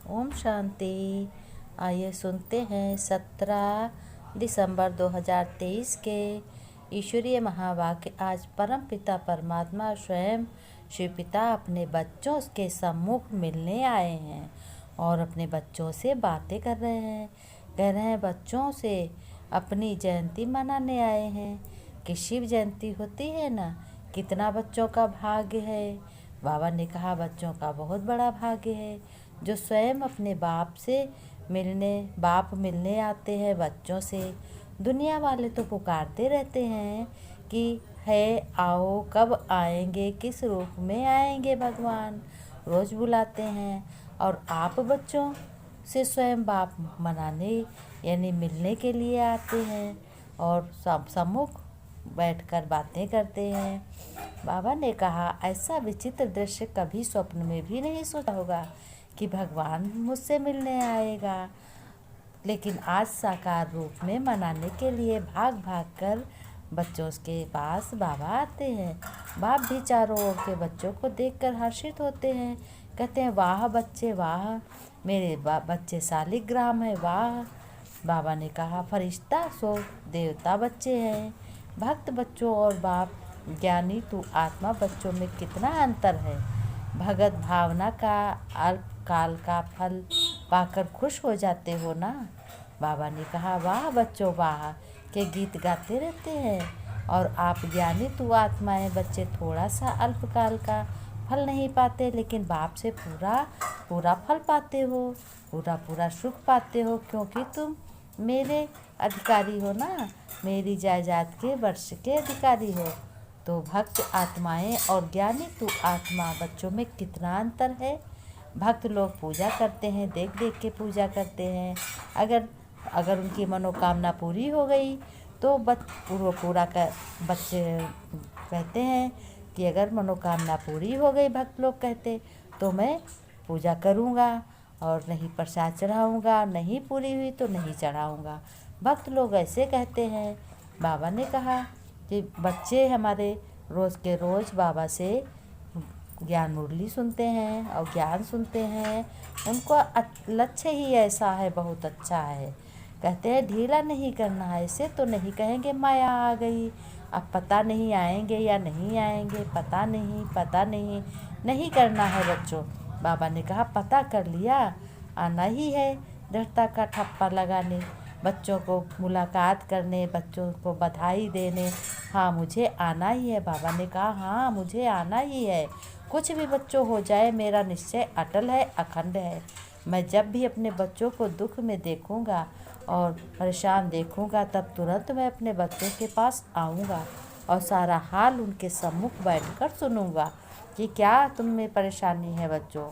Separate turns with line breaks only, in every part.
ओम शांति। आइए सुनते हैं 17 दिसंबर 2023 के ईश्वरीय महावाक्य। आज परम पिता परमात्मा स्वयं शिव पिता अपने बच्चों के सम्मुख मिलने आए हैं और अपने बच्चों से बातें कर रहे हैं। कह रहे हैं बच्चों से अपनी जयंती मनाने आए हैं कि शिव जयंती होती है ना, कितना बच्चों का भाग्य है। बाबा ने कहा बच्चों का बहुत बड़ा भाग्य है जो स्वयं अपने बाप मिलने आते हैं बच्चों से। दुनिया वाले तो पुकारते रहते हैं कि है आओ, कब आएंगे, किस रूप में आएंगे भगवान, रोज़ बुलाते हैं। और आप बच्चों से स्वयं बाप मनाने यानी मिलने के लिए आते हैं और सम्मुख बैठकर बातें करते हैं। बाबा ने कहा ऐसा विचित्र दृश्य कभी स्वप्न में भी नहीं सोचा होगा कि भगवान मुझसे मिलने आएगा, लेकिन आज साकार रूप में मनाने के लिए भाग भाग कर बच्चों के पास बाबा आते हैं। बाप भी चारों ओर के बच्चों को देखकर हर्षित होते हैं, कहते हैं वाह बच्चे वाह, मेरे बच्चे शालिग्राम है वाह। बाबा ने कहा फरिश्ता सो देवता बच्चे हैं। भक्त बच्चों और बाप ज्ञानी तू आत्मा बच्चों में कितना अंतर है। भगत भावना का अल्पकाल का फल पाकर खुश हो जाते हो ना। बाबा ने कहा वाह बच्चों वाह के गीत गाते रहते हैं और आप ज्ञानी तू आत्माएं बच्चे थोड़ा सा अल्पकाल का फल नहीं पाते, लेकिन बाप से पूरा फल पाते हो, पूरा सुख पाते हो, क्योंकि तुम मेरे अधिकारी हो ना, मेरी जायदाद के वर्ष के अधिकारी हो। तो भक्त आत्माएं और ज्ञानी तू आत्मा बच्चों में कितना अंतर है। भक्त लोग पूजा करते हैं, देख देख के पूजा करते हैं। अगर उनकी मनोकामना पूरी हो गई तो पूरा कर बच्चे कहते हैं कि अगर मनोकामना पूरी हो गई, भक्त लोग कहते तो मैं पूजा करूँगा और नहीं प्रसाद चढ़ाऊँगा, नहीं पूरी हुई तो नहीं चढ़ाऊँगा। भक्त लोग ऐसे कहते हैं। बाबा ने कहा कि बच्चे हमारे रोज़ के रोज़ बाबा से ज्ञान मुरली सुनते हैं और ज्ञान सुनते हैं। उनको लक्ष्य ही ऐसा है, बहुत अच्छा है। कहते हैं ढीला नहीं करना है, ऐसे तो नहीं कहेंगे माया आ गई, अब पता नहीं आएंगे या नहीं आएंगे, पता नहीं करना है बच्चों। बाबा ने कहा पता कर लिया, आना ही है दृढ़ता का ठप्पा लगाने, बच्चों को मुलाकात करने, बच्चों को बधाई देने। हाँ मुझे आना ही है। बाबा ने कहा हाँ मुझे आना ही है, कुछ भी बच्चों हो जाए मेरा निश्चय अटल है, अखंड है। मैं जब भी अपने बच्चों को दुख में देखूंगा और परेशान देखूंगा तब तुरंत मैं अपने बच्चों के पास आऊँगा और सारा हाल उनके सम्मुख बैठकर सुनूंगा कि क्या तुम में परेशानी है बच्चों,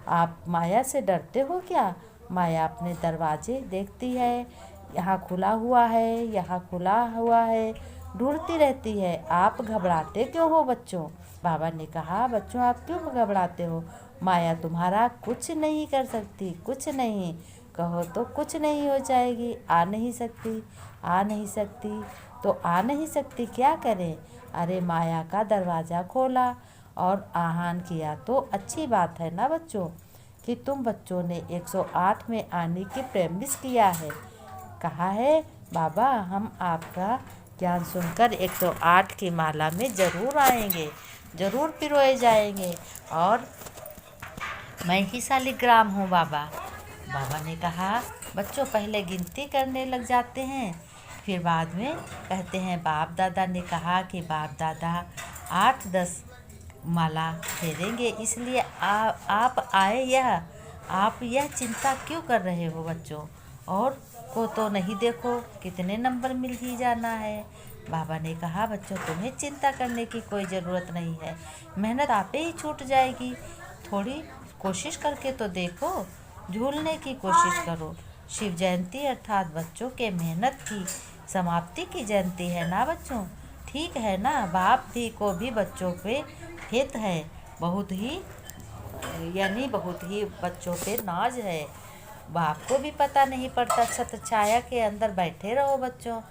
आप माया से डरते हो क्या। माया अपने दरवाजे देखती है, यहाँ खुला हुआ है, यहाँ खुला हुआ है, ढूंढती रहती है। आप घबराते क्यों हो बच्चों। बाबा ने कहा बच्चों आप क्यों घबराते हो, माया तुम्हारा कुछ नहीं कर सकती, कुछ नहीं कहो तो कुछ नहीं हो जाएगी। आ नहीं सकती तो आ नहीं सकती, क्या करें। अरे माया का दरवाज़ा खोला और आह्वान किया तो अच्छी बात है ना बच्चों, कि तुम बच्चों ने 108 में आने की प्रैक्टिस किया है। कहा है बाबा हम आपका ज्ञान सुनकर 108 की माला में ज़रूर आएंगे, ज़रूर पिरोए जाएंगे और मैं ही शालिग्राम हूँ बाबा। बाबा ने कहा बच्चों पहले गिनती करने लग जाते हैं, फिर बाद में कहते हैं बाप दादा ने कहा कि बाप दादा 8-10 माला फेरेंगे, इसलिए आप आए। आप यह चिंता क्यों कर रहे हो बच्चों, और को तो नहीं देखो कितने नंबर मिल ही जाना है। बाबा ने कहा बच्चों तुम्हें चिंता करने की कोई ज़रूरत नहीं है, मेहनत आपे ही छूट जाएगी। थोड़ी कोशिश करके तो देखो, झूलने की कोशिश करो। शिव जयंती अर्थात बच्चों के मेहनत की समाप्ति की जयंती है ना बच्चों, ठीक है ना। बाप भी को भी बच्चों पे हित है, बहुत ही बच्चों पे नाज है। बाप को भी पता नहीं पड़ता, छत्र छाया के अंदर बैठे रहो बच्चों,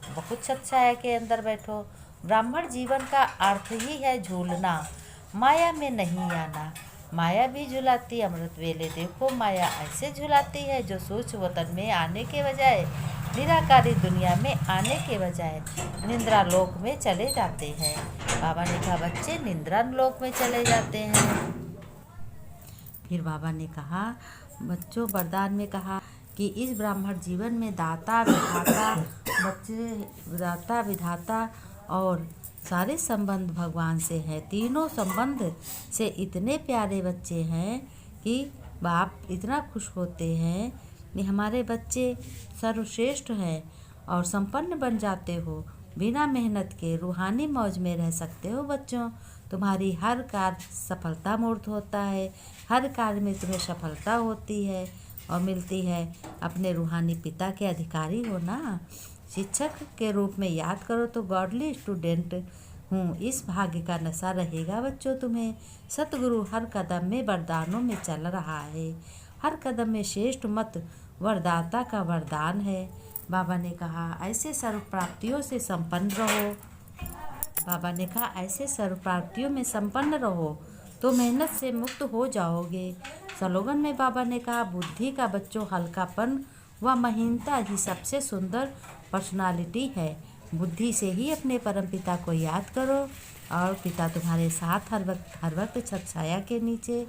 बहुत छत्र छाया के अंदर बैठो। ब्राह्मण जीवन का अर्थ ही है झूलना, माया में नहीं आना। माया भी झुलाती अमृत वेले देखो माया ऐसे झुलाती है, जो सूक्ष्म वतन में आने के बजाय, निराकारी दुनिया में आने के बजाय निद्रा लोक में चले जाते हैं। बाबा ने कहा बच्चे निद्रा लोक में चले जाते हैं। फिर बाबा ने कहा बच्चों वरदान में कहा कि इस ब्राह्मण जीवन में दाता विधाता दाता विधाता और सारे संबंध भगवान से हैं। तीनों संबंध से इतने प्यारे बच्चे हैं कि बाप इतना खुश होते हैं कि हमारे बच्चे सर्वश्रेष्ठ हैं और संपन्न बन जाते हो। बिना मेहनत के रूहानी मौज में रह सकते हो बच्चों। तुम्हारी हर कार्य सफलता मूर्त होता है, हर कार्य में तुम्हें सफलता होती है और मिलती है। अपने रूहानी पिता के अधिकारी हो ना। शिक्षक के रूप में याद करो तो गॉडली स्टूडेंट हूँ, इस भाग्य का नशा रहेगा बच्चों तुम्हें। सतगुरु हर कदम में वरदानों में चल रहा है, हर कदम में श्रेष्ठ मत वरदाता का वरदान है। बाबा ने कहा ऐसे सर्व प्राप्तियों से संपन्न रहो। बाबा ने कहा ऐसे सर्व प्राप्तियों में संपन्न रहो तो मेहनत से मुक्त हो जाओगे। स्लोगन में बाबा ने कहा बुद्धि का बच्चों हल्कापन व महीनता ही सबसे सुंदर पर्सनालिटी है। बुद्धि से ही अपने परमपिता को याद करो और पिता तुम्हारे साथ हर वक्त छत छाया के नीचे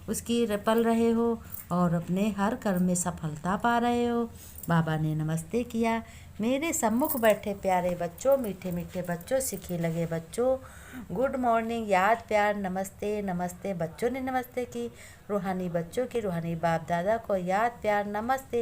उसकी पल रहे हो और अपने हर कर्म में सफलता पा रहे हो। बाबा ने नमस्ते किया। मेरे सम्मुख बैठे प्यारे बच्चों, मीठे मीठे बच्चों, सीखे लगे बच्चों, गुड मॉर्निंग, याद प्यार, नमस्ते नमस्ते। बच्चों ने नमस्ते की। रूहानी बच्चों की रूहानी बाप दादा को याद प्यार, नमस्ते।